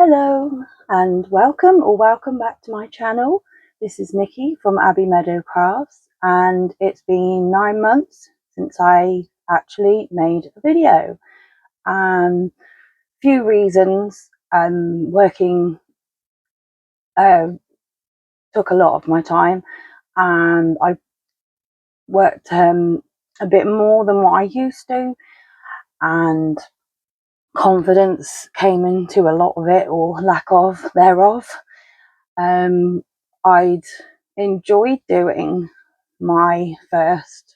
Hello and welcome back to my channel. This is Nicki from Abbey Meadow Crafts, and it's been 9 months since I actually made a video. Few reasons. Working took a lot of my time, and I worked a bit more than what I used to, and confidence came into a lot of it, or lack of thereof. I'd enjoyed doing my first,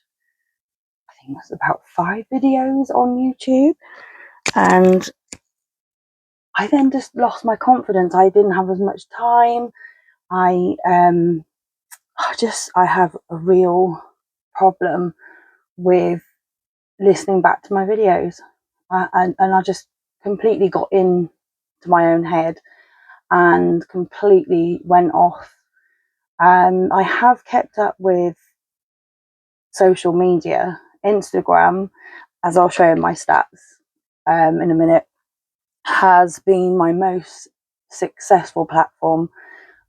I think it was about 5 videos on YouTube, and I then just lost my confidence. I didn't have as much time. I have a real problem with listening back to my videos, and I just completely got into my own head and completely went off. I have kept up with social media. Instagram, as I'll show in my stats in a minute, has been my most successful platform.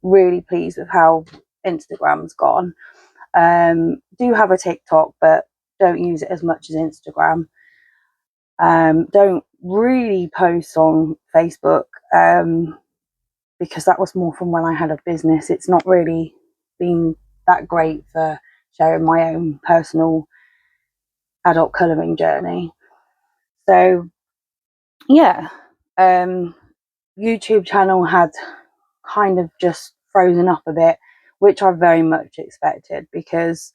Really pleased with how Instagram's gone. Do have a TikTok, but don't use it as much as Instagram. Don't really post on Facebook because that was more from when I had a business. It's not really been that great for sharing my own personal adult colouring journey. So yeah, YouTube channel had kind of just frozen up a bit, which I very much expected, because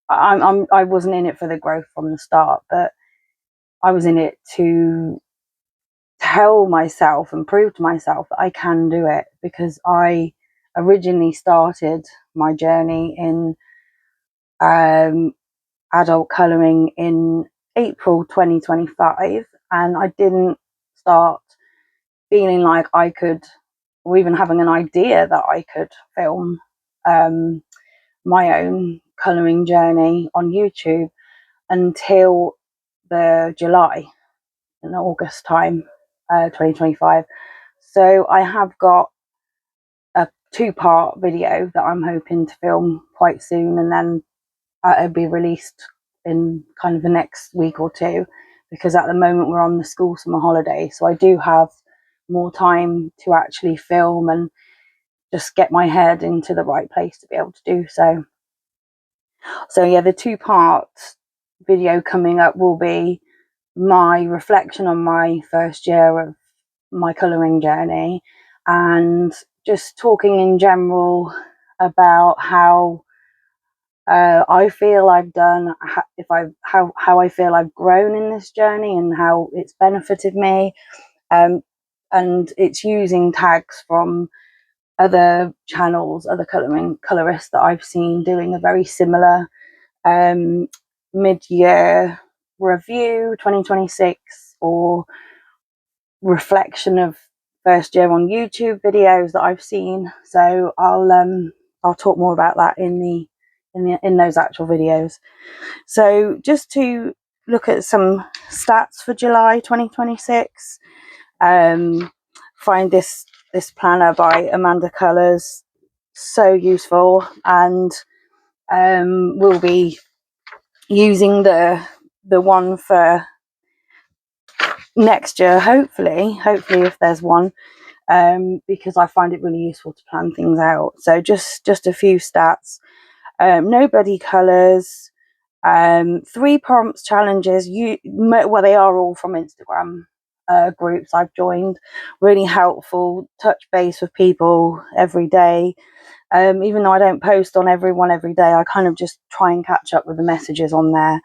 I wasn't in it for the growth from the start, but I was in it to tell myself and prove to myself that I can do it, because I originally started my journey in adult colouring in April 2025, and I didn't start feeling like I could, or even having an idea that I could film my own colouring journey on YouTube until the July and August time, 2025. So I have got a 2-part video that I'm hoping to film quite soon, and then it'll be released in kind of the next week or two, because at the moment we're on the school summer holiday, so I do have more time to actually film and just get my head into the right place to be able to do so. So yeah, the 2-part video coming up will be my reflection on my first year of my colouring journey, and just talking in general about how I feel I've done, how I feel I've grown in this journey and how it's benefited me. And it's using tags from other channels, other colorists that I've seen doing a very similar mid-year review 2026 or reflection of first year on YouTube videos that I've seen. So I'll talk more about that in those actual videos. So just to look at some stats for July 2026, find this planner by Amanda Colours so useful, and we'll be using the one for next year, hopefully if there's one, because I find it really useful to plan things out. So just a few stats. Nobody colours, 3 prompts challenges. Well, they are all from Instagram groups I've joined. Really helpful, touch base with people every day. Even though I don't post on everyone every day, I kind of just try and catch up with the messages on there.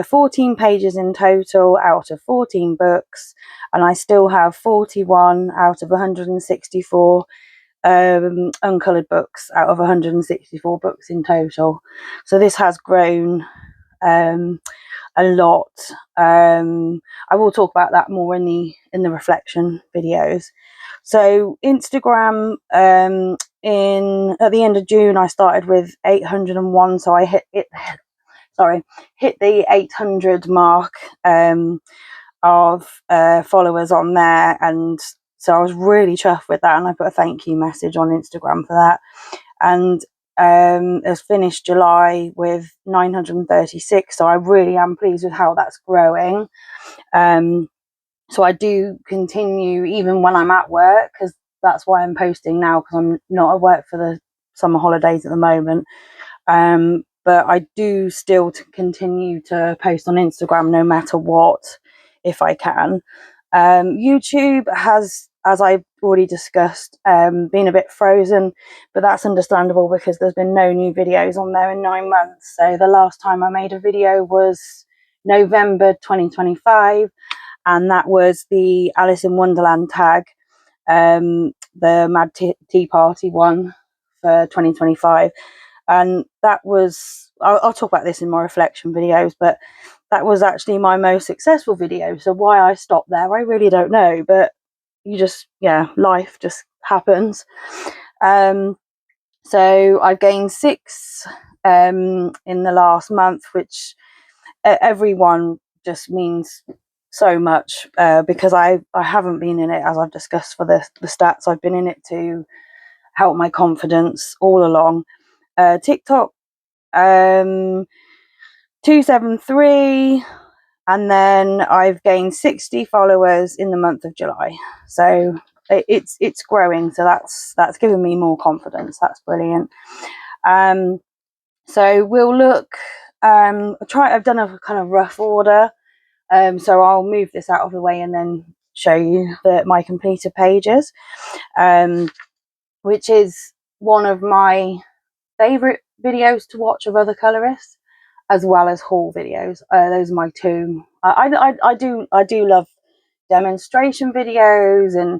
14 pages in total out of 14 books, and I still have 41 out of 164 uncoloured books out of 164 books in total. So this has grown a lot. I will talk about that more in the reflection videos. So Instagram, at the end of June I started with 801, so I hit the 800 mark of followers on there, and so I was really chuffed with that, and I put a thank you message on Instagram for that. And it's finished July with 936, so I really am pleased with how that's growing. So I do continue even when I'm at work, because that's why I'm posting now, because I'm not at work for the summer holidays at the moment. But I do still continue to post on Instagram no matter what, if I can. YouTube has, as I've already discussed, been a bit frozen, but that's understandable because there's been no new videos on there in 9 months. So the last time I made a video was November 2025, and that was the Alice in Wonderland tag, the Mad Tea Party one for 2025. And that was, I'll talk about this in my reflection videos, but that was actually my most successful video. So why I stopped there, I really don't know, but you just, yeah, life just happens. So I've gained 6 in the last month, which everyone just means so much, because I haven't been in it, as I've discussed, for the stats. I've been in it to help my confidence all along. TikTok, 273, and then I've gained 60 followers in the month of July. So it's growing, so that's given me more confidence. That's brilliant. So we'll look, I've done a kind of rough order, so I'll move this out of the way and then show you my completed pages, which is one of my favorite videos to watch of other colorists, as well as haul videos. Those are my two. I do love demonstration videos and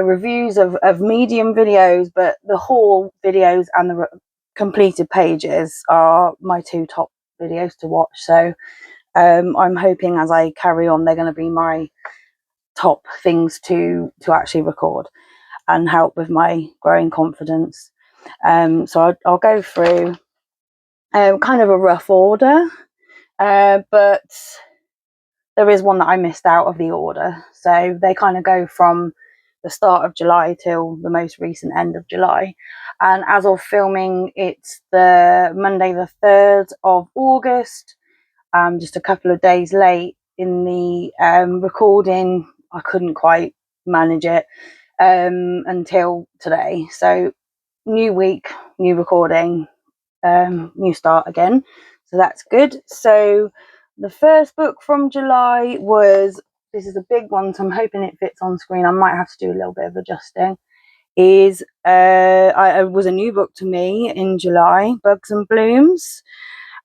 reviews of medium videos, but the haul videos and the completed pages are my two top videos to watch. So I'm hoping as I carry on, they're going to be my top things to actually record and help with my growing confidence. So I'll go through kind of a rough order, but there is one that I missed out of the order. So they kind of go from the start of July till the most recent end of July. And as of filming, it's the Monday the 3rd of August. Just a couple of days late in the recording. I couldn't quite manage it until today. So new week, new recording, new start again. So that's good. So the first book from July was, this is a big one, so I'm hoping it fits on screen. I might have to do a little bit of adjusting. It was a new book to me in July, Bugs and Blooms,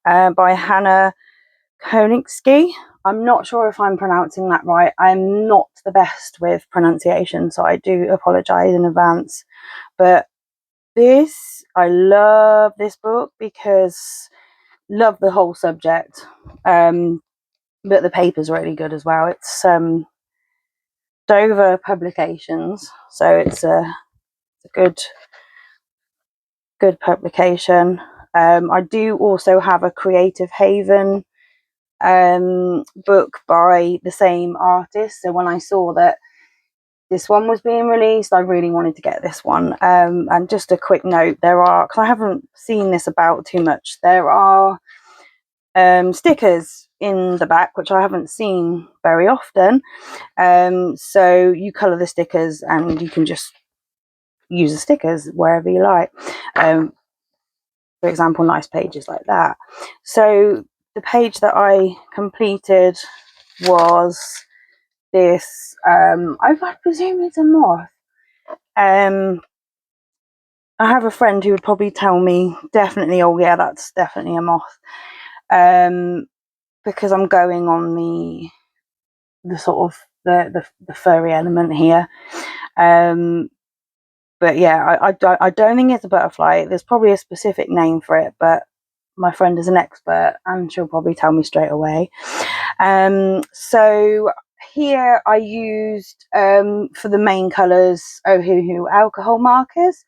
by Johanna Basford. I'm not sure if I'm pronouncing that right. I'm not the best with pronunciation, so I do apologise in advance. But I love this book because love the whole subject, but the paper's really good as well. It's Dover Publications, so it's a good publication. I do also have a Creative Haven book by the same artist, so when I saw that this one was being released, I really wanted to get this one. And just a quick note, there are, because I haven't seen this about too much, there are stickers in the back, which I haven't seen very often. So you colour the stickers and you can just use the stickers wherever you like. For example, nice pages like that. So the page that I completed was this, I presume it's a moth. I have a friend who would probably tell me definitely, oh yeah, that's definitely a moth, because I'm going on the sort of the furry element here. But yeah, I don't think it's a butterfly. There's probably a specific name for it, but my friend is an expert and she'll probably tell me straight away. So here I used, for the main colours, Ohuhu alcohol markers,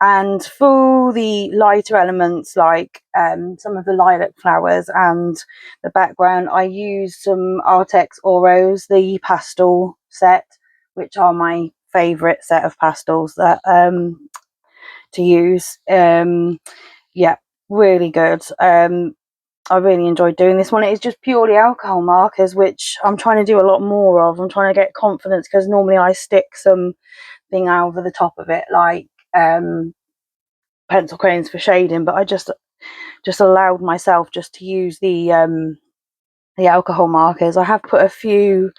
and for the lighter elements like some of the lilac flowers and the background, I used some Artex Oros, the pastel set, which are my favourite set of pastels that to use. Yeah, really good. I really enjoyed doing this one. It is just purely alcohol markers, which I'm trying to do a lot more of. I'm trying to get confidence, because normally I stick something over the top of it, like pencil crayons for shading, but I just allowed myself just to use the alcohol markers. I have put a few,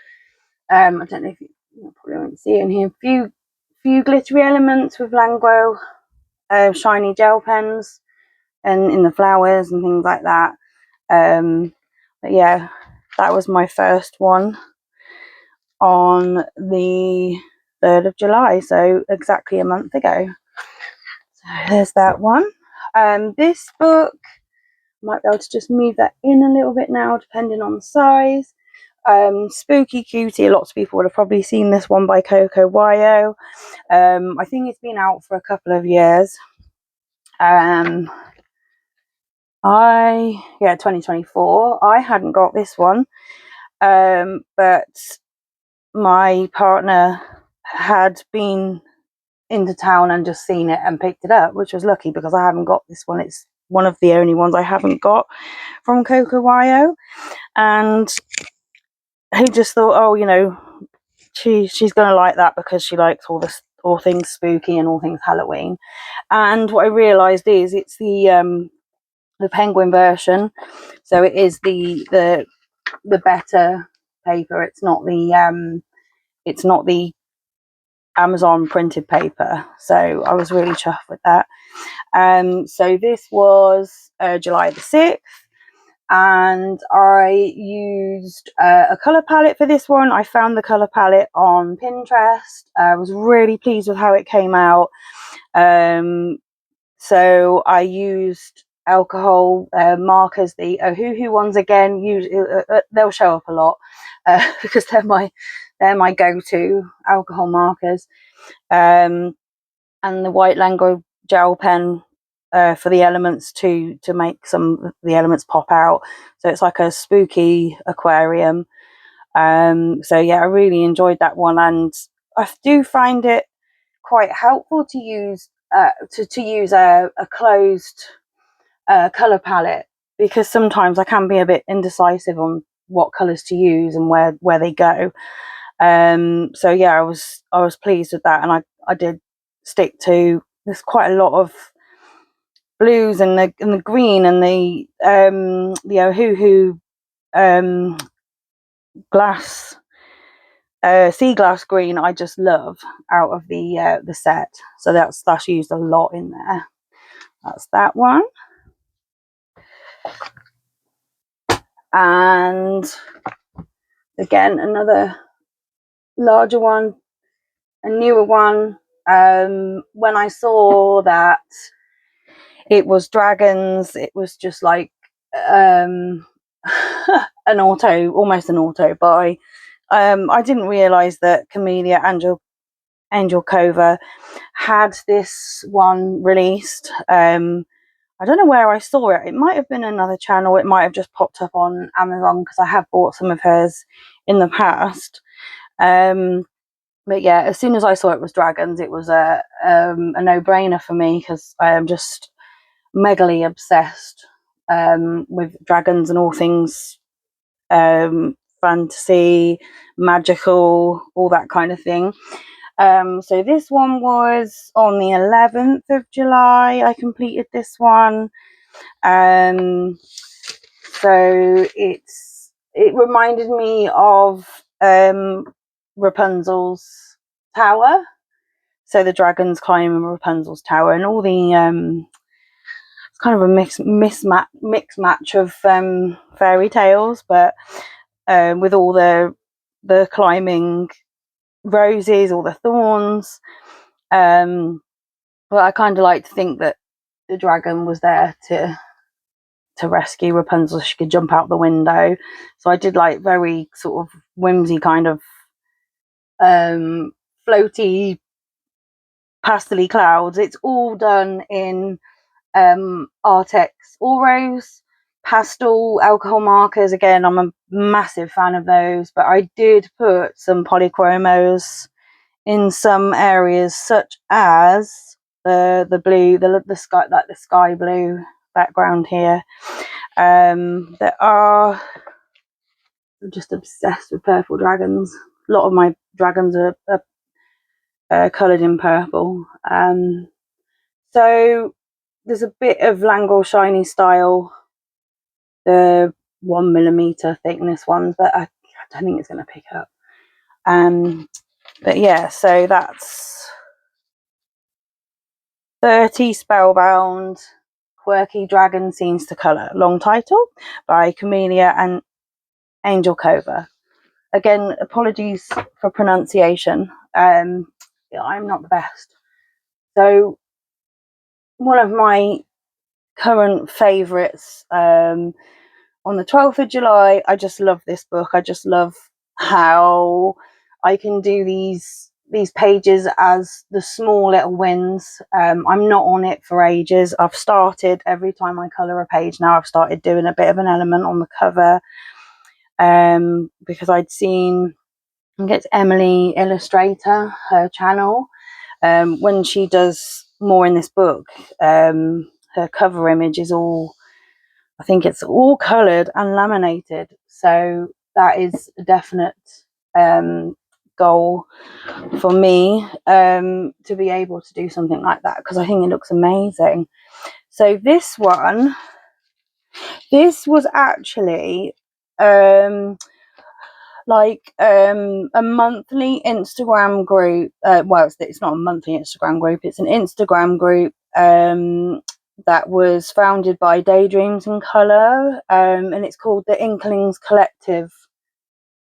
I don't know if you probably won't see it in here, few glittery elements with Langro shiny gel pens and in the flowers and things like that. But yeah, that was my first one on the 3rd of July, so exactly a month ago. So there's that one. This book, might be able to just move that in a little bit now, depending on the size. Spooky Cutie, lots of people would have probably seen this one by Coco Wyo. I think it's been out for a couple of years. 2024. I hadn't got this one, but my partner had been into town and just seen it and picked it up, which was lucky because I haven't got this one. It's one of the only ones I haven't got from Coco Wyo, and he just thought, oh, you know, she's gonna like that because she likes all things spooky and all things Halloween. And what I realized is it's the penguin version, so it is the better paper. It's not the Amazon printed paper, so I was really chuffed with that. So this was July the 6th, and I used a colour palette for this one. I found the colour palette on Pinterest. I was really pleased with how it came out. So I used alcohol markers, the Ohuhu ones again. They'll show up a lot because they're my go-to alcohol markers, and the white Lango gel pen for the elements to make some of the elements pop out. So it's like a spooky aquarium. So yeah, I really enjoyed that one, and I do find it quite helpful to use to use a closed color palette, because sometimes I can be a bit indecisive on what colors to use and where they go. So yeah, I was pleased with that, and I did stick to, there's quite a lot of blues and the green and the Ohuhu glass sea glass green I just love out of the set, so that's used a lot in there. That's that one. And again, another larger one, a newer one. When I saw that it was dragons, it was just like almost an auto buy. I didn't realise that Camellia Angel Cova had this one released. I don't know where I saw it. It might have been another channel. It might have just popped up on Amazon, because I have bought some of hers in the past. But yeah, as soon as I saw it was dragons, it was a no-brainer for me, because I am just megally obsessed with dragons and all things fantasy, magical, all that kind of thing. So this one was on the 11th of July. I completed this one. So it reminded me of Rapunzel's tower. So the dragons climbing Rapunzel's tower, and all the it's kind of a mix match of fairy tales, but with all the climbing roses, all the thorns. But I kind of like to think that the dragon was there to rescue Rapunzel so she could jump out the window. So I did like very sort of whimsy kind of floaty pastely clouds. It's all done in Artex Auros pastel alcohol markers. Again, I'm a massive fan of those, but I did put some polychromos in some areas, such as the blue, the sky, like the sky blue background here. There are, I'm just obsessed with purple dragons. A lot of my dragons are coloured in purple. So there's a bit of Langle Shiny style, the 1mm thickness ones, but I don't think it's going to pick up. But yeah, so that's 30 Spellbound Quirky Dragon Scenes to Colour, long title, by Camellia and Angel Cova. Again, apologies for pronunciation. I'm not the best. So one of my current favourites, on the 12th of July, I just love this book. I just love how I can do these pages as the small little wins. I'm not on it for ages. I've started, every time I colour a page now, I've started doing a bit of an element on the cover, because I'd seen, I think it's Emily Illustrator, her channel, when she does more in this book, her cover image is all, I think it's all coloured and laminated. So that is a definite goal for me, to be able to do something like that, because I think it looks amazing. So this one, this was actually like a monthly Instagram group. Well, it's not a monthly Instagram group, it's an Instagram group that was founded by Daydreams in Colour, and it's called the Inklings Collective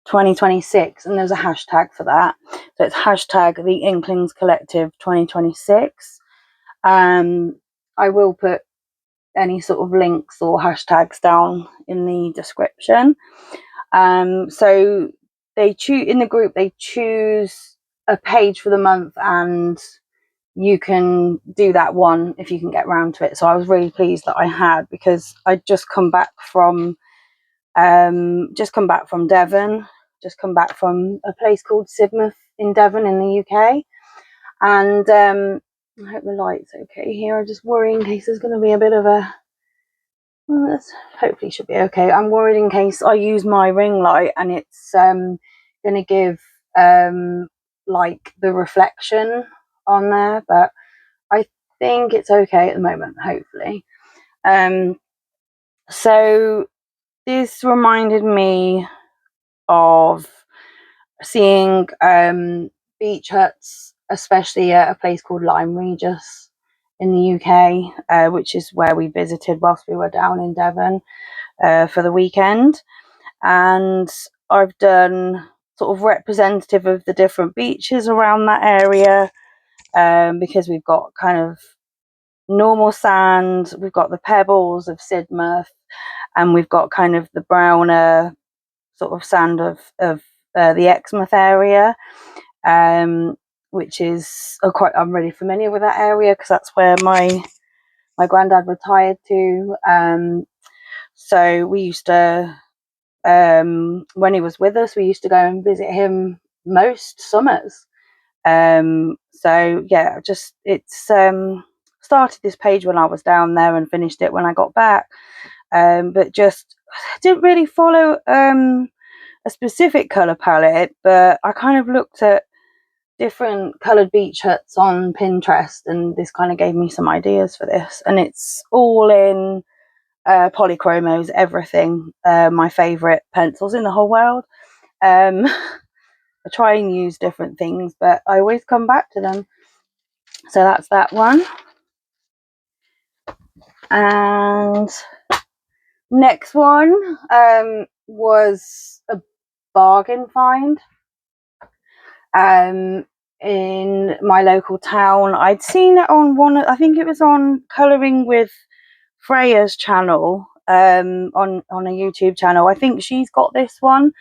2026, and there's a hashtag for that. So it's hashtag the Inklings Collective 2026. I will put any sort of links or hashtags down in the description. So they choose, in the group, they choose a page for the month, and you can do that one if you can get round to it. So I was really pleased that I had, because I'd just come back from Devon, just come back from a place called Sidmouth in Devon in the UK. And I hope the light's okay here. I just worry in case there's going to be a bit of a, well, this hopefully should be okay. I'm worried in case I use my ring light and it's going to give like the reflection on there, but I think it's okay at the moment, hopefully. So this reminded me of seeing beach huts, especially at a place called Lyme Regis in the UK, which is where we visited whilst we were down in Devon for the weekend. And I've done sort of representative of the different beaches around that area, because we've got kind of normal sand, we've got the pebbles of Sidmouth, and we've got kind of the browner sort of sand of the Exmouth area, which is I'm really familiar with that area, because that's where my granddad retired to. So we used to, when he was with us, we used to go and visit him most summers. So yeah, it's started this page when I was down there and finished it when I got back. But just didn't really follow a specific colour palette, but I kind of looked at different coloured beach huts on Pinterest, and this kind of gave me some ideas for this. And it's all in polychromos, everything. My favourite pencils in the whole world. I try and use different things, but I always come back to them. So that's that one. And next one was a bargain find in my local town. I'd seen it on I think it was on Colouring with Freya's channel, on a YouTube channel. I think she's got this one.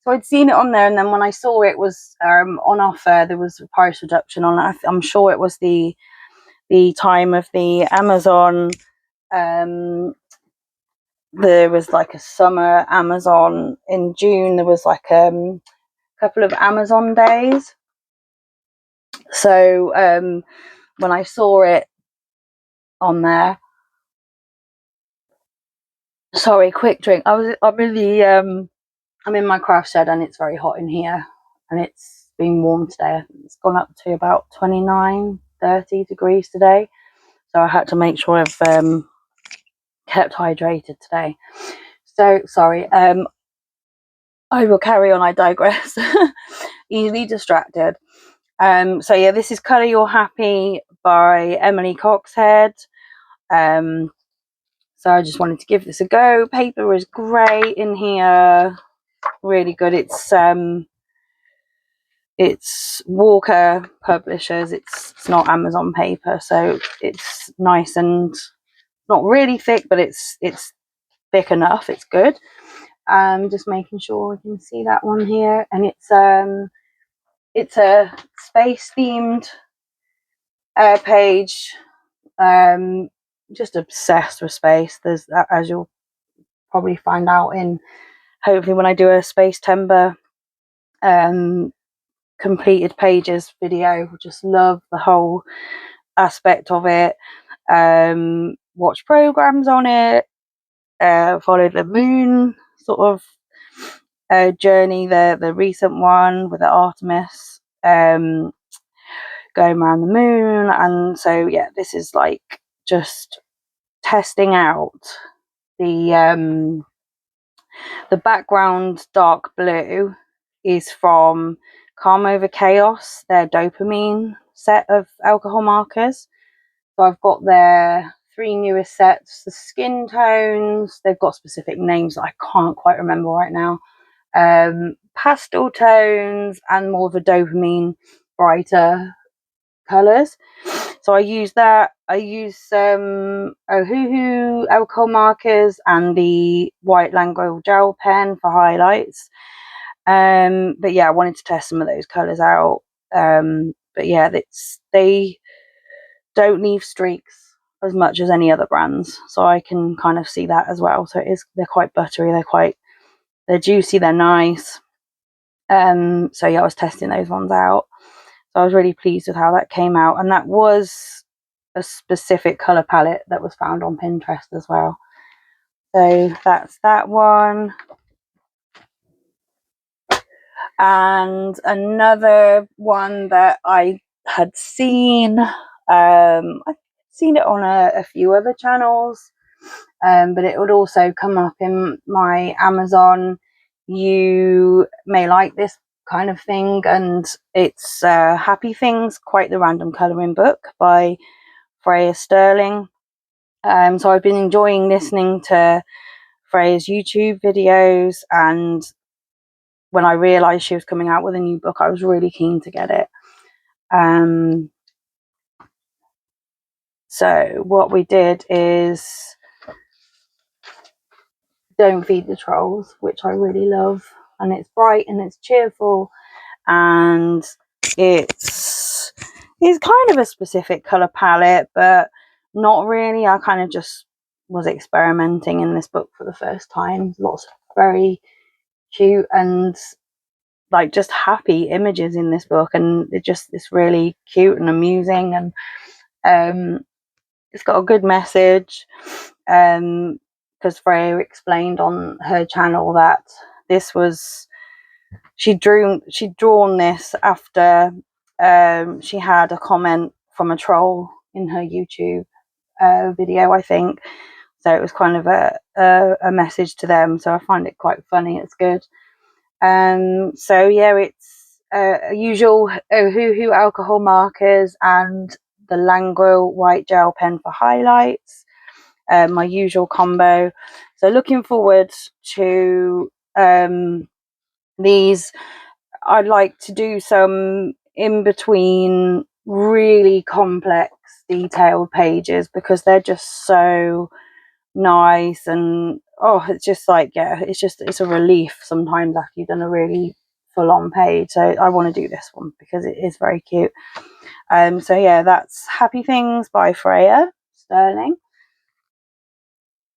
So I'd seen it on there, and then when I saw it was on offer, there was a price reduction on it. I'm sure it was the time of the Amazon. There was like a summer Amazon in June. There was like a couple of Amazon days, So when I saw it on there, sorry, quick drink. I'm in my craft shed and it's very hot in here, and it's been warm today. It's gone up to about 29-30 degrees today, so I had to make sure I've kept hydrated today. So sorry, I will carry on. I digress. Easily distracted. So yeah, this is Colour You're Happy by Emily Coxhead. So I just wanted to give this a go. Paper is great in here, really good. It's Walker Publishers. It's not Amazon paper, so it's nice and not really thick, but it's thick enough. It's good. Just making sure we can see that one here, and it's a space themed page. Just obsessed with space. There's, as you'll probably find out in hopefully when I do a Space Timber completed pages video. Just love the whole aspect of it. Watch programs on it, follow the moon sort of journey, the recent one with the Artemis going around the moon. And so yeah, this is like just testing out the background dark blue is from Calm Over Chaos, their dopamine set of alcohol markers. So I've got their 3 newest sets, the skin tones. They've got specific names that I can't quite remember right now. Pastel tones and more of a dopamine brighter colours. So I use that. I use Ohuhu alcohol markers and the white Language gel pen for highlights. But yeah, I wanted to test some of those colours out. But yeah, they don't leave streaks as much as any other brands, so I can kind of see that as well. So they're quite buttery, they're juicy, they're nice. So yeah, I was testing those ones out. So I was really pleased with how that came out, and that was a specific colour palette that was found on Pinterest as well. So that's that one. And another one that I had seen, I've seen it on a few other channels, but it would also come up in my Amazon. You may like this kind of thing, and it's Happy Things, Quite the Random Colouring Book by Freya Sterling. So I've been enjoying listening to Freya's YouTube videos, and when I realised she was coming out with a new book, I was really keen to get it. So what we did is Don't Feed the Trolls, which I really love, and it's bright and it's cheerful, and it's kind of a specific colour palette, but not really. I kind of just was experimenting in this book for the first time. Lots of very cute and like just happy images in this book, and it's really cute and amusing, and it's got a good message. Because Freya explained on her channel that this was she'd drawn this after she had a comment from a troll in her YouTube video, I think. So it was kind of a message to them. So I find it quite funny. It's good. So yeah, it's usual Ohuhu alcohol markers and the Language white gel pen for highlights. My usual combo. So looking forward to these. I'd like to do some in between really complex detailed pages because they're just so nice, and it's just like, yeah, it's a relief sometimes after you've done a really full-on page. So I want to do this one because it is very cute. So yeah, that's Happy Things by Freya Sterling.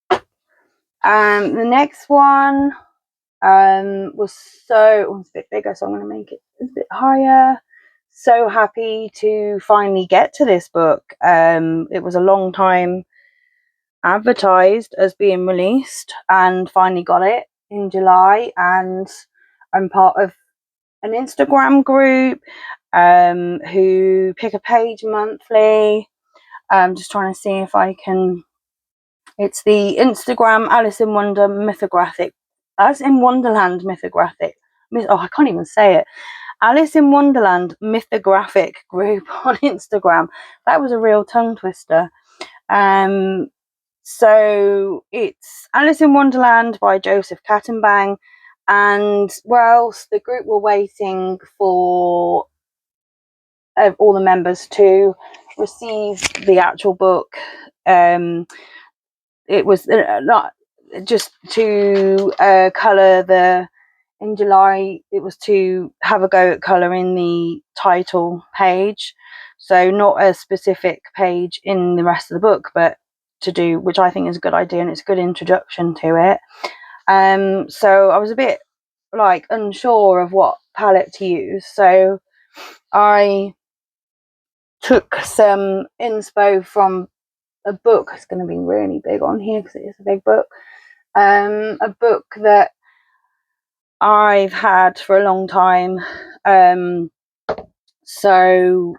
The next one was it's a bit bigger, so I'm going to make it a bit higher. so happy to finally get to this book. It was a long time advertised as being released, and finally got it in July. And I'm part of an Instagram group who pick a page monthly. I'm just trying to see if I can. It's the Instagram Alice in Wonderland mythographic. Oh, I can't even say it. Alice in Wonderland mythographic group on Instagram. That was a real tongue twister. So it's Alice in Wonderland by Joseph Cattenbang, and whilst the group were waiting for all the members to receive the actual book, it was not just to colour in July, it was to have a go at colouring the title page, so not a specific page in the rest of the book, but to do, which I think is a good idea, and it's a good introduction to it. So I was a bit like unsure of what palette to use, so I took some inspo from a book. It's going to be really big on here because it is a big book. A book that I've had for a long time. So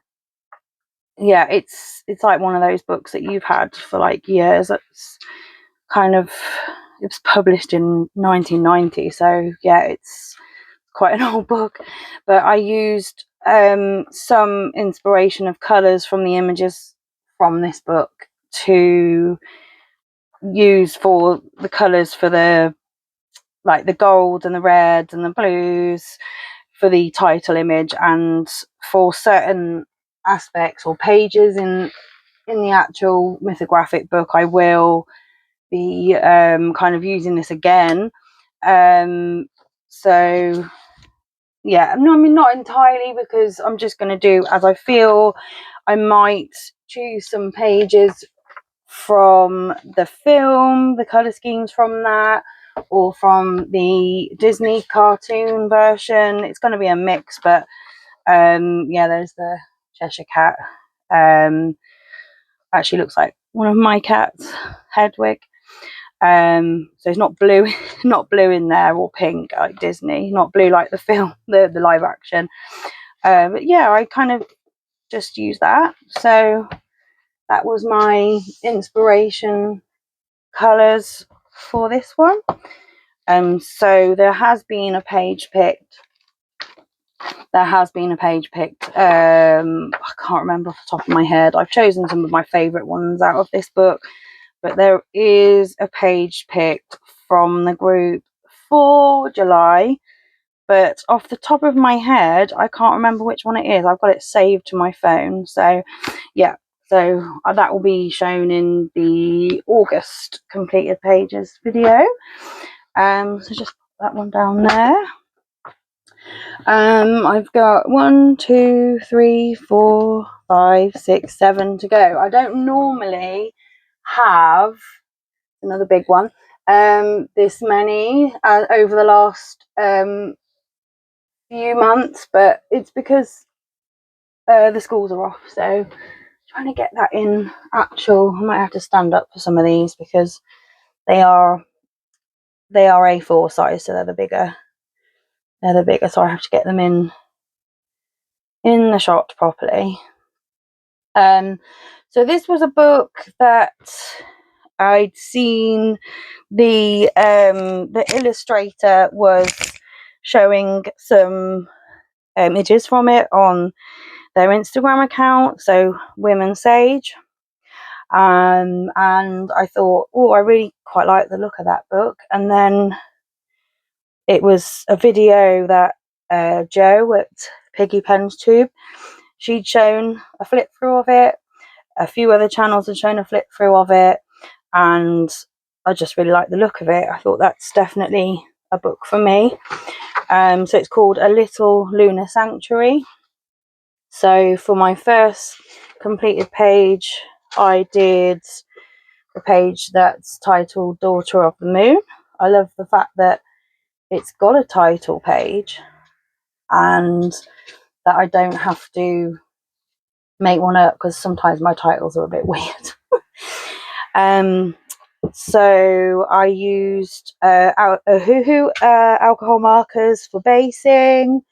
yeah, it's like one of those books that you've had for like years. It's kind of, it was published in 1990, so yeah, it's quite an old book. But I used some inspiration of colours from the images from this book to use for the colours for the, like the gold and the reds and the blues for the title image, and for certain aspects or pages in the actual mythographic book I will be kind of using this again. So yeah, no, I mean, not entirely, because I'm just going to do as I feel. I might choose some pages from the film, the colour schemes from that, or from the Disney cartoon version. It's going to be a mix, but yeah, there's the Cheshire Cat. Actually looks like one of my cats, Hedwig. So it's not blue, not blue in there, or pink like Disney, not blue like the film, the live action. But yeah, I kind of just use that. So that was my inspiration colours for this one. So there has been a page picked. I can't remember off the top of my head. I've chosen some of my favourite ones out of this book, but there is a page picked from the group for July, but off the top of my head I can't remember which one it is. I've got it saved to my phone, so yeah, so that will be shown in the August completed pages video. So just put that one down there. I've got 1, 2, 3, 4, 5, 6, 7 to go. I don't normally have, another big one, this many over the last few months, but it's because the schools are off, so trying to get that in actual. I might have to stand up for some of these because they are A4 size, so they're the bigger, so I have to get them in the shot properly. So this was a book that I'd seen the illustrator was showing some images from it on their Instagram account, so Women Sage, and I thought, oh, I really quite like the look of that book. And then it was a video that Jo at Piggy Pen's Tube, she'd shown a flip through of it. A few other channels had shown a flip through of it, and I just really liked the look of it. I thought that's definitely a book for me. So it's called A Little Lunar Sanctuary. So for my first completed page, I did a page that's titled Daughter of the Moon. I love the fact that it's got a title page and that I don't have to make one up, because sometimes my titles are a bit weird. So I used Ohuhu alcohol markers for basing,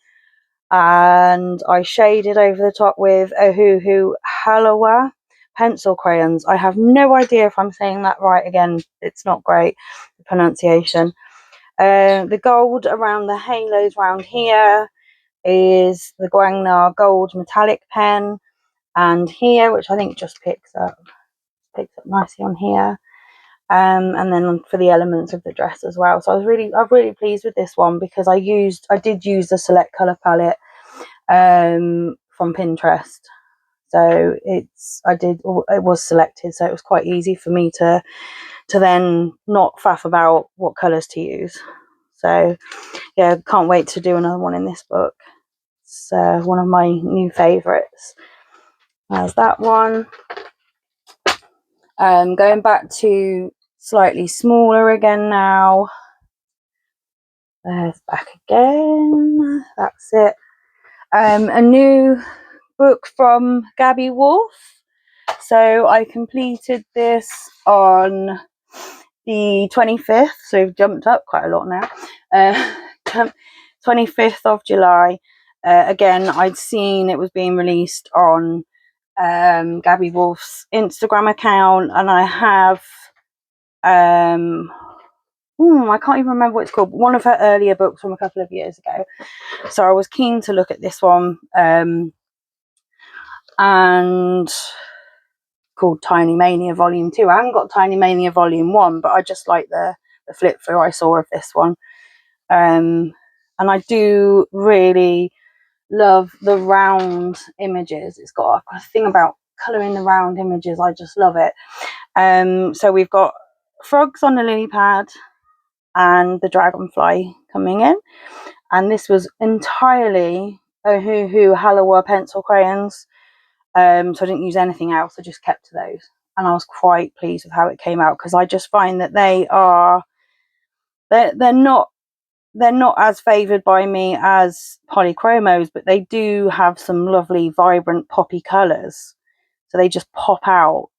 and I shaded over the top with Ohuhu Halawa pencil crayons. I have no idea if I'm saying that right. Again, it's not great, the pronunciation. The gold around the halos around here is the Guangna gold metallic pen, and here, which I think just picks up nicely on here. And then for the elements of the dress as well. So I'm really pleased with this one, because I did use the select color palette from Pinterest. So it was selected, so it was quite easy for me to then not faff about what colors to use. So yeah, can't wait to do another one in this book. It's one of my new favorites. There's that one. Going back to slightly smaller again now. There's back again. That's it. A new book from Gabby Wolf. So I completed this on the 25th. So we've jumped up quite a lot now. 25th of July. Again, I'd seen it was being released on Gabby Wolf's Instagram account, and I have I can't even remember what it's called, one of her earlier books from a couple of years ago. So I was keen to look at this one, and called Tiny Mania Volume 2. I haven't got Tiny Mania Volume 1, but I just like the flip through I saw of this one. And I do really love the round images. It's got a thing about colouring the round images. I just love it. So we've got frogs on the lily pad and the dragonfly coming in, and this was entirely Ohuhu Halawa pencil crayons. So I didn't use anything else. I just kept to those, and I was quite pleased with how it came out, because I just find that they're not as favoured by me as polychromos, but they do have some lovely vibrant poppy colours, so they just pop out.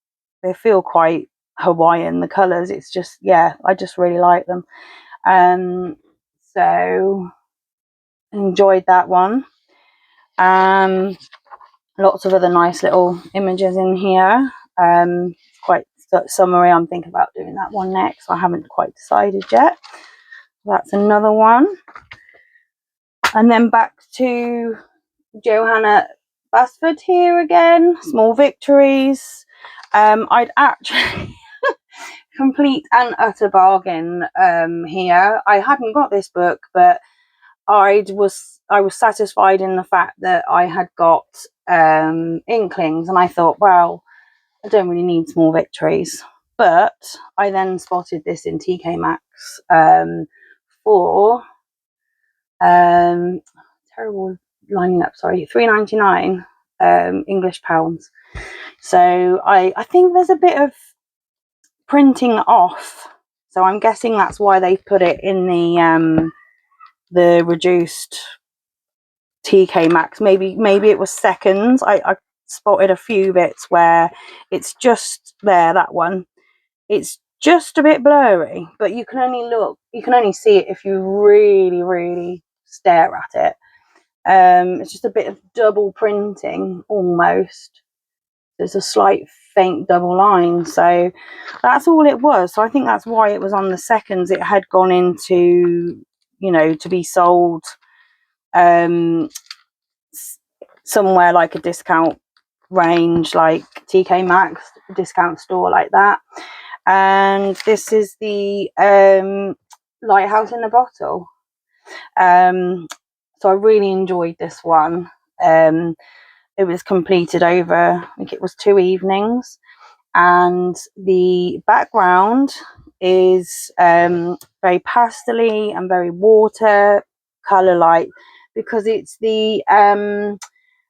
They feel quite Hawaiian, the colours. It's just, yeah, I just really like them. So enjoyed that one. Lots of other nice little images in here. Quite summery. I'm thinking about doing that one next. I haven't quite decided yet. That's another one. And then back to Johanna Basford here again. Small Victories. I'd actually complete and utter bargain here. I hadn't got this book, but I was satisfied in the fact that I had got Inklings, and I thought, well, I don't really need Small Victories. But I then spotted this in TK Maxx for terrible lining up, sorry, £3.99 English pounds. So I think there's a bit of printing off, so I'm guessing that's why they put it in the reduced TK Maxx. Maybe it was seconds. I spotted a few bits where it's just there, that one, it's just a bit blurry, but you can only see it if you really stare at it. It's just a bit of double printing almost. There's a slight faint double line, so that's all it was. So I think that's why it was on the seconds. It had gone into, to be sold somewhere like a discount range, like TK Maxx, a discount store like that. And this is the Lighthouse in the Bottle. So I really enjoyed this one. It was completed over, I think it was 2 evenings, and the background is very pastel-y and very water color light, because it's the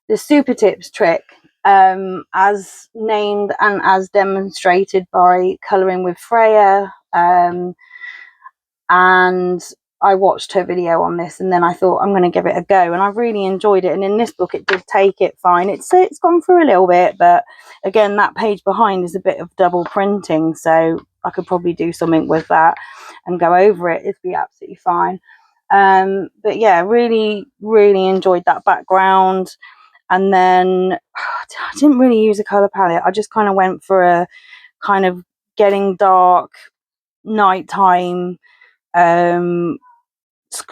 supertips trick, as named and as demonstrated by Colouring with Freya, and I watched her video on this, and then I thought I'm going to give it a go, and I really enjoyed it. And in this book it did take it fine. It's gone through a little bit, but again, that page behind is a bit of double printing, so I could probably do something with that and go over it. It'd be absolutely fine. But yeah, really enjoyed that background. And then I didn't really use a colour palette. I just kind of went for a kind of getting dark, nighttime,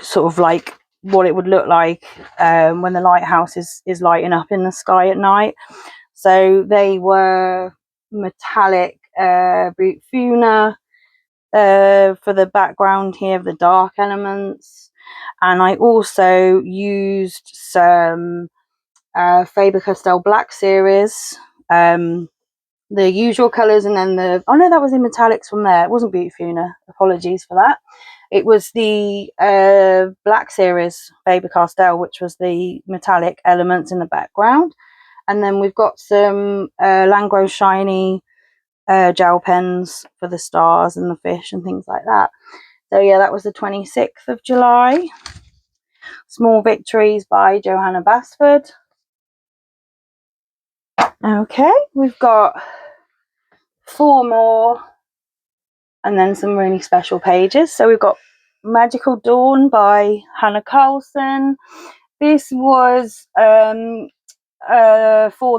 sort of like what it would look like when the lighthouse is lighting up in the sky at night. So they were metallic brute Funa for the background here of the dark elements, and I also used some Faber-Castell Black Series, the usual colours, and then oh no, that was in metallics from there. It wasn't Beauty Funa, apologies for that. It was the Black Series Faber-Castell, which was the metallic elements in the background. And then we've got some Langro Shiny gel pens for the stars and the fish and things like that. So yeah, that was the 26th of July. Small Victories by Johanna Basford. Okay, we've got 4 more and then some really special pages. So we've got Magical Dawn by Hannah Carlson. This was for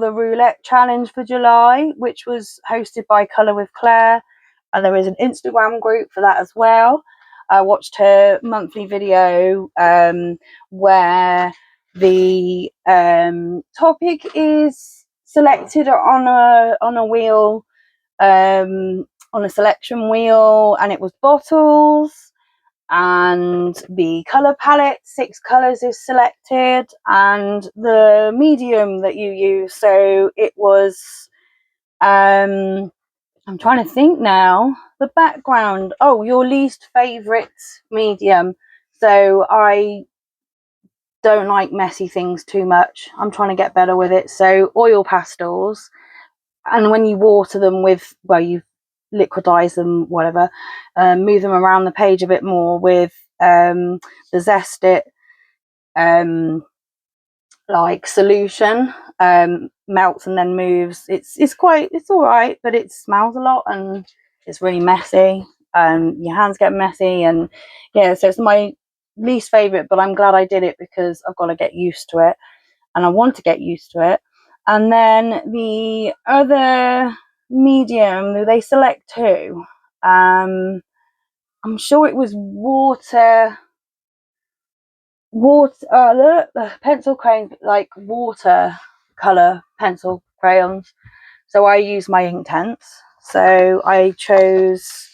the roulette challenge for July, which was hosted by Colour with Claire, and there is an Instagram group for that as well. I watched her monthly video where the topic is selected on a wheel, on a selection wheel, and it was bottles, and the color palette, 6 colors is selected, and the medium that you use. So it was I'm trying to think now, the background, oh, your least favorite medium. So I don't like messy things too much. I'm trying to get better with it. So oil pastels, and when you water them with, well, you liquidize them, whatever, move them around the page a bit more with the Zest It like solution, melts and then moves. It's all right, but it smells a lot and it's really messy. Your hands get messy, and yeah, so it's my least favorite, but I'm glad I did it because I've got to get used to it, and I want to get used to it. And then the other medium, they select 2. I'm sure it was water, the pencil crayons, like water color pencil crayons. So I use my Inktense. So I chose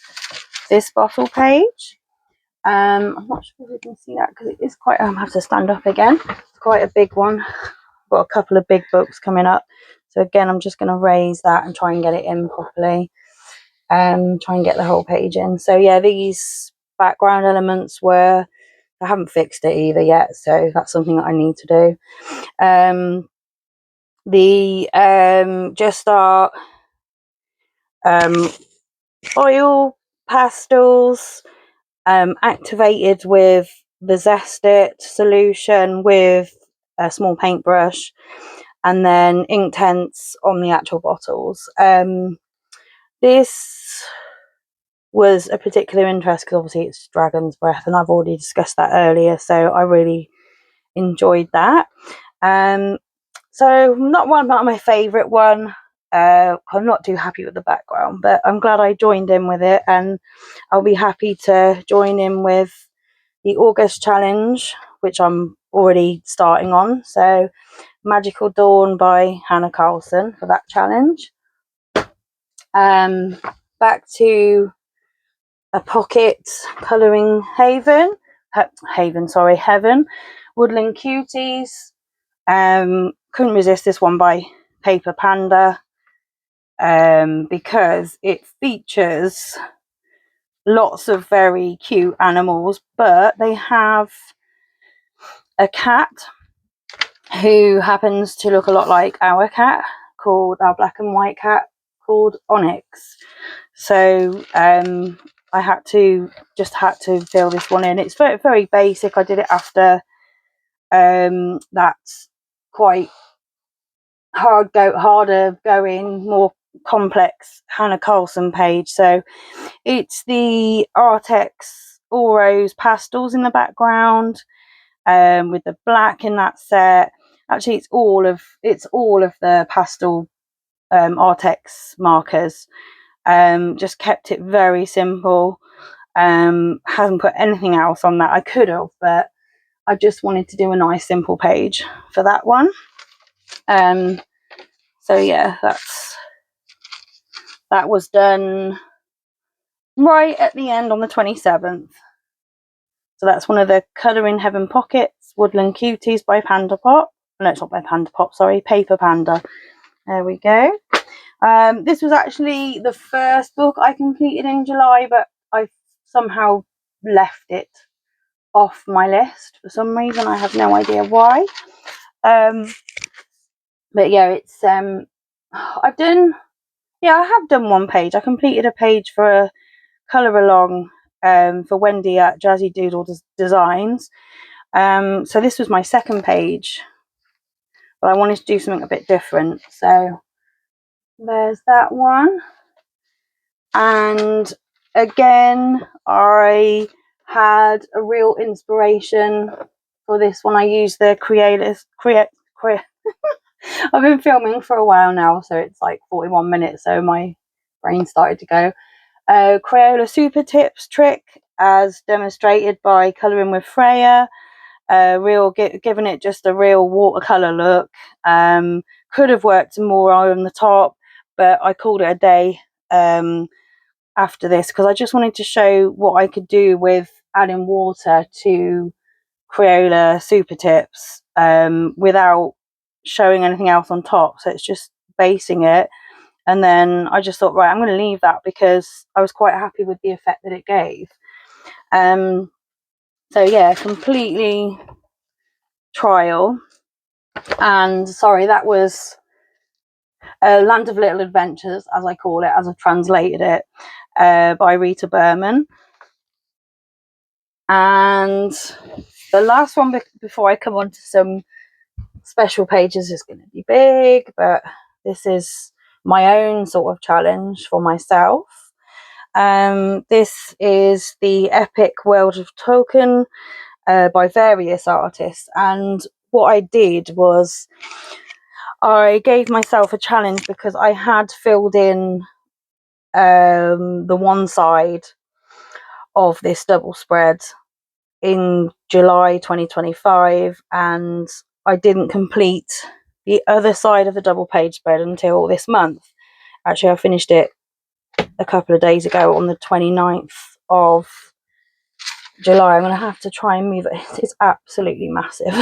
this bottle page. I'm not sure if you can see that because it is quite, I have to stand up again. It's quite a big one. Got a couple of big books coming up. So again, I'm just going to raise that and try and get it in properly. Try and get the whole page in. So yeah, these background elements were, I haven't fixed it either yet, so that's something that I need to do. The Just Art oil pastels, activated with the Zest It solution with a small paintbrush, and then Inktense on the actual bottles. This was a particular interest because obviously it's Dragon's Breath, and I've already discussed that earlier, so I really enjoyed that. So not my favourite one. I'm not too happy with the background, but I'm glad I joined in with it, and I'll be happy to join in with the August challenge, which I'm already starting on. So Magical Dawn by Hannah Carlson for that challenge. Back to a pocket colouring Heaven, Woodland Cuties. Couldn't resist this one by Paper Panda, because it features lots of very cute animals, but they have a cat who happens to look a lot like our cat, called our black and white cat called Onyx. So I had to fill this one in. It's very, very basic. I did it after that quite harder going, more complex Hannah Carlson page. So it's the Artex All Rose pastels in the background, with the black in that set. Actually, it's all of the pastel Artex markers. Just kept it very simple. Hasn't put anything else on that. I could have, but I just wanted to do a nice simple page for that one. So yeah, that was done right at the end on the 27th. So that's one of the Colouring Heaven pockets, Woodland Cuties by Panda Pop. No, it's not by Panda Pop, sorry, Paper Panda. There we go. This was actually the first book I completed in July, but I somehow left it off my list for some reason. I have no idea why. But yeah, it's I have done one page. I completed a page for a colour along for Wendy at Jazzy Doodle Designs. So this was my second page, but I wanted to do something a bit different. So there's that one. And again, I had a real inspiration for this one. I used the I've been filming for a while now, so it's like 41 minutes, so my brain started to go. Crayola Super Tips trick, as demonstrated by Colouring with Freya. Giving it just a real watercolour look. Could have worked more on the top, but I called it a day after this because I just wanted to show what I could do with adding water to Crayola Super Tips without showing anything else on top. So it's just basing it, and then I just thought, right, I'm going to leave that because I was quite happy with the effect that it gave. So yeah, completely trial. And sorry, that was Land of Little Adventures, as I call it, as I've translated it, by Rita Berman. And the last one before I come on to some special pages is going to be big, but this is my own sort of challenge for myself. This is the Epic World of Tolkien by various artists, and what I did was I gave myself a challenge because I had filled in the one side of this double spread in July 2025, and I didn't complete the other side of the double page spread until this month. Actually, I finished it a couple of days ago on the 29th of July. I'm going to have to try and move it. It's absolutely massive.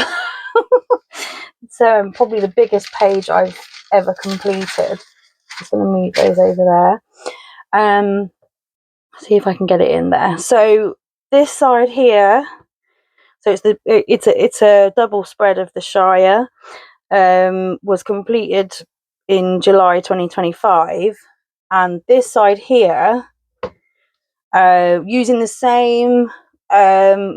It's probably the biggest page I've ever completed. Just going to move those over there. See if I can get it in there. So this side here, so it's a double spread of the Shire. Was completed in July 2025, and this side here, using the same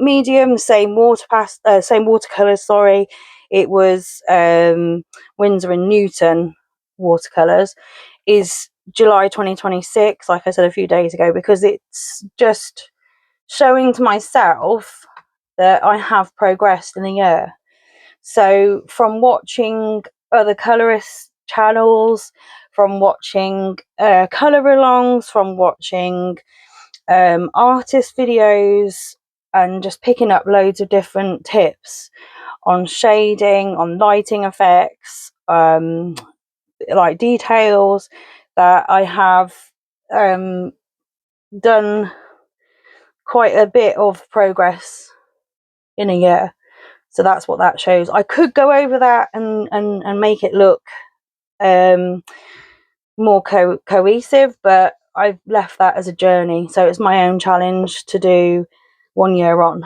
medium, same watercolors. Sorry, it was Winsor and Newton watercolors. Is July 2026, like I said a few days ago, because it's just showing to myself that I have progressed in a year. So from watching other colorist channels, from watching color alongs, from watching artist videos, and just picking up loads of different tips on shading, on lighting effects, like details, that I have done quite a bit of progress in a year. So that's what that shows. I could go over that and make it look more cohesive, but I've left that as a journey. So it's my own challenge to do 1 year on.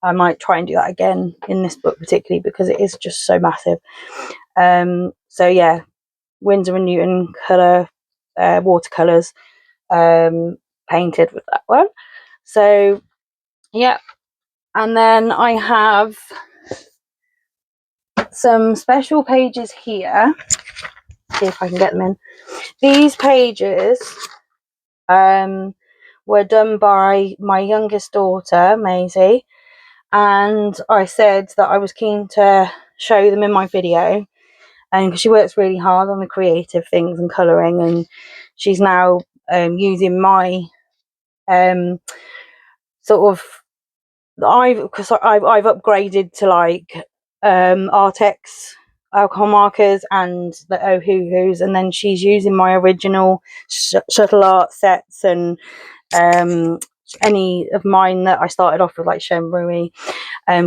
I might try and do that again in this book, particularly because it is just so massive. So yeah, Winsor and Newton colour watercolours. painted with that one. So yeah, and then I have some special pages here. See if I can get them in. These pages were done by my youngest daughter, Maisie, and I said that I was keen to show them in my video, and because she works really hard on the creative things and colouring, and she's now using my sort of I've upgraded to like Artex alcohol markers and the Ohuhus, and then she's using my original shuttle art sets and any of mine that I started off with, like Shenrui.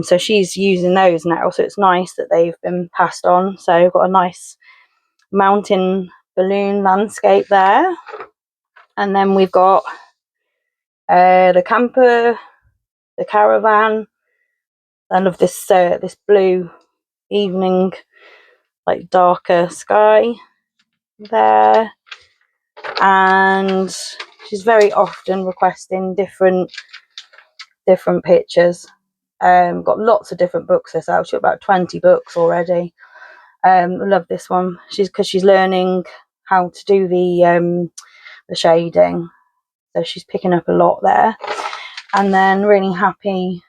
So she's using those now, so it's nice that they've been passed on. So I've got a nice mountain balloon landscape there, and then we've got the camper, the caravan. I love this this blue evening, like darker sky there, and she's very often requesting different pictures. Got lots of different books herself. She's got about 20 books already. I love this one. Because she's learning how to do the shading, so she's picking up a lot there. And then really happy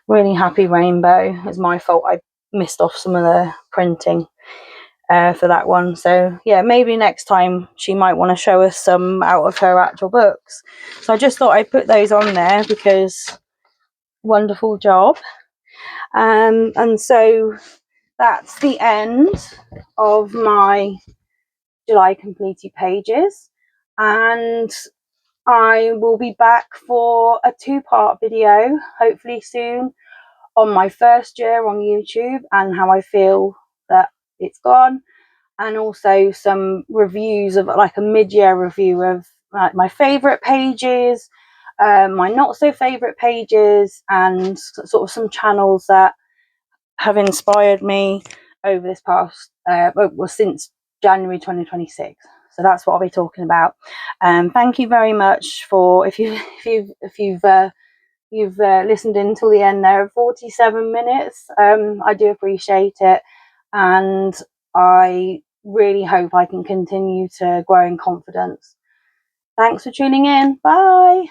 rainbow. It's my fault, I missed off some of the printing for that one. So yeah, maybe next time she might want to show us some out of her actual books. So I just thought I'd put those on there because wonderful job. And so that's the end of my July completed pages, and I will be back for a 2-part video hopefully soon on my first year on YouTube and how I feel that it's gone, and also some reviews of like a mid-year review of like my favourite pages, my not so favourite pages, and sort of some channels that have inspired me over this past since January 2026. So that's what I'll be talking about. Thank you very much for if you've listened in till the end there, 47 minutes. I do appreciate it, and I really hope I can continue to grow in confidence. Thanks for tuning in. Bye.